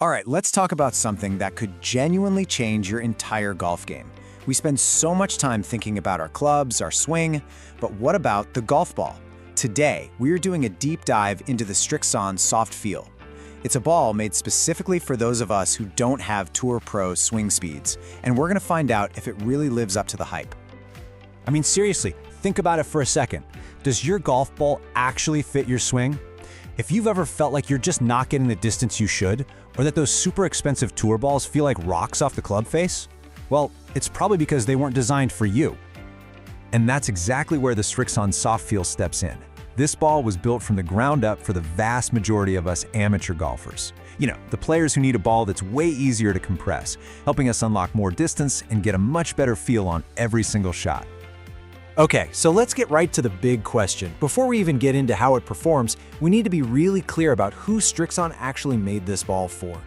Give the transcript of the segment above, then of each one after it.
All right, let's talk about something that could genuinely change your entire golf game. We spend so much time thinking about our clubs, our swing, but what about the golf ball? Today, we're doing a deep dive into the Srixon Soft Feel. It's a ball made specifically for those of us who don't have Tour Pro swing speeds, and we're gonna find out if it really lives up to the hype. I mean, seriously, think about it for a second. Does your golf ball actually fit your swing? If you've ever felt like you're just not getting the distance you should, or that those super expensive tour balls feel like rocks off the club face, well, it's probably because they weren't designed for you. And that's exactly where the Srixon Soft Feel steps in. This ball was built from the ground up for the vast majority of us amateur golfers. You know, the players who need a ball that's way easier to compress, helping us unlock more distance and get a much better feel on every single shot. Okay, so let's get right to the big question. Before we even get into how it performs, we need to be really clear about who Srixon actually made this ball for.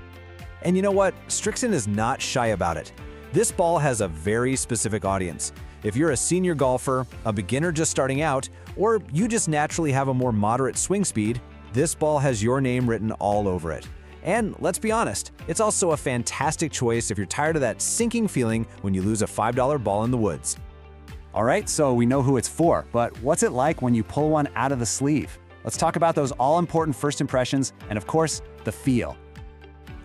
And you know what? Srixon is not shy about it. This ball has a very specific audience. If you're a senior golfer, a beginner just starting out, or you just naturally have a more moderate swing speed, this ball has your name written all over it. And let's be honest, it's also a fantastic choice if you're tired of that sinking feeling when you lose a $5 ball in the woods. All right, so we know who it's for, but what's it like when you pull one out of the sleeve? Let's talk about those all-important first impressions and, of course, the feel.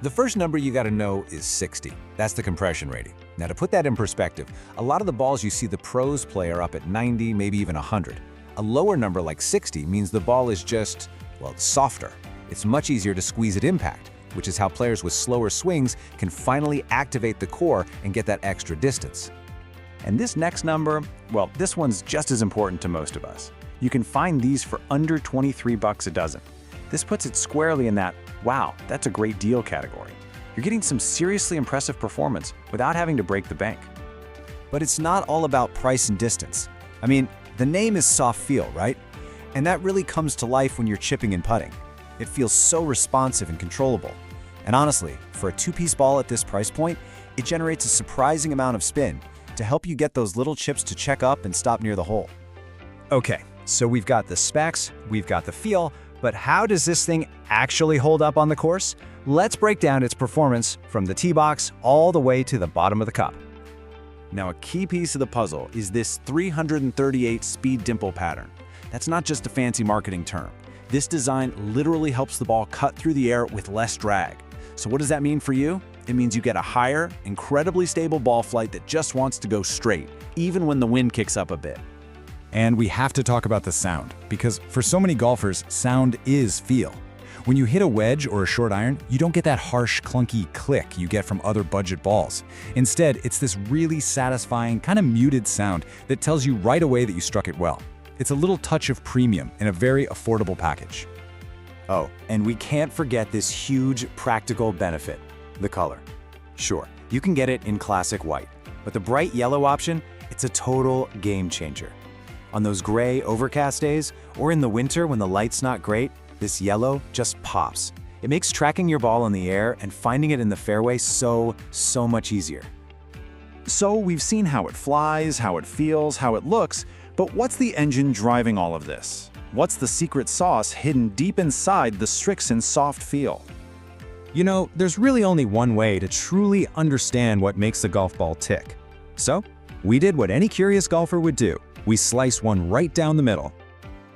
The first number you gotta know is 60. That's the compression rating. Now, to put that in perspective, a lot of the balls you see the pros play are up at 90, maybe even 100. A lower number like 60 means the ball is just, well, softer. It's much easier to squeeze at impact, which is how players with slower swings can finally activate the core and get that extra distance. And this next number, well, this one's just as important to most of us. You can find these for under 23 bucks a dozen. This puts it squarely in that, wow, that's a great deal category. You're getting some seriously impressive performance without having to break the bank. But it's not all about price and distance. I mean, the name is Soft Feel, right? And that really comes to life when you're chipping and putting. It feels so responsive and controllable. And honestly, for a two-piece ball at this price point, it generates a surprising amount of spin to help you get those little chips to check up and stop near the hole. Okay, so we've got the specs, we've got the feel, but how does this thing actually hold up on the course? Let's break down its performance from the tee box all the way to the bottom of the cup. Now, a key piece of the puzzle is this 338 speed dimple pattern. That's not just a fancy marketing term. This design literally helps the ball cut through the air with less drag. So what does that mean for you? It means you get a higher, incredibly stable ball flight that just wants to go straight, even when the wind kicks up a bit. And we have to talk about the sound, because for so many golfers, sound is feel. When you hit a wedge or a short iron, you don't get that harsh, clunky click you get from other budget balls. Instead, it's this really satisfying, kind of muted sound that tells you right away that you struck it well. It's a little touch of premium in a very affordable package. Oh, and we can't forget this huge practical benefit, the color. Sure, you can get it in classic white, but the bright yellow option, it's a total game changer. On those gray, overcast days, or in the winter when the light's not great, this yellow just pops. It makes tracking your ball in the air and finding it in the fairway so much easier. So we've seen how it flies, how it feels, how it looks, but what's the engine driving all of this? What's the secret sauce hidden deep inside the Srixon Soft Feel? You know, there's really only one way to truly understand what makes a golf ball tick. So, we did what any curious golfer would do. We sliced one right down the middle.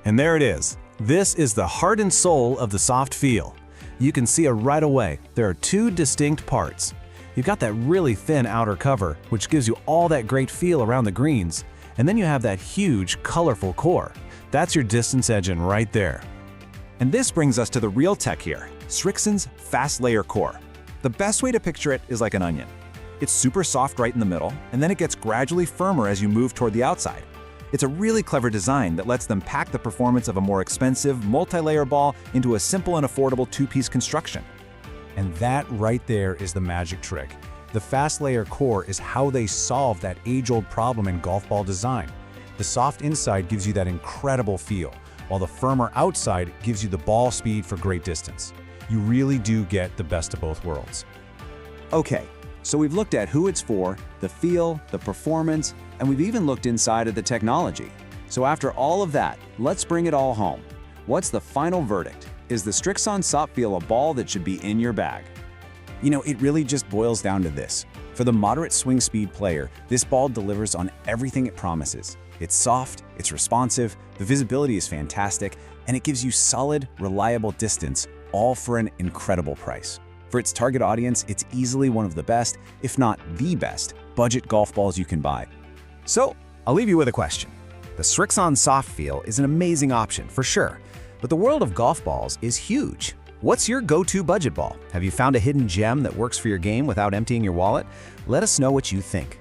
And there it is. This is the heart and soul of the Soft Feel. You can see it right away. There are two distinct parts. You've got that really thin outer cover, which gives you all that great feel around the greens, and then you have that huge, colorful core. That's your distance engine right there. And this brings us to the real tech here, Srixon's fast layer core. The best way to picture it is like an onion. It's super soft right in the middle, and then it gets gradually firmer as you move toward the outside. It's a really clever design that lets them pack the performance of a more expensive, multi-layer ball into a simple and affordable two-piece construction. And that right there is the magic trick. The fast layer core is how they solve that age-old problem in golf ball design. The soft inside gives you that incredible feel, while the firmer outside gives you the ball speed for great distance. You really do get the best of both worlds. Okay, so we've looked at who it's for, the feel, the performance, and we've even looked inside of the technology. So after all of that, let's bring it all home. What's the final verdict? Is the Srixon Soft Feel a ball that should be in your bag? It really just boils down to this. For the moderate swing speed player, this ball delivers on everything it promises. It's soft, it's responsive, the visibility is fantastic, and it gives you solid, reliable distance, all for an incredible price. For its target audience, it's easily one of the best, if not the best, budget golf balls you can buy. So, I'll leave you with a question. The Srixon Soft Feel is an amazing option, for sure, but the world of golf balls is huge. What's your go-to budget ball? Have you found a hidden gem that works for your game without emptying your wallet? Let us know what you think.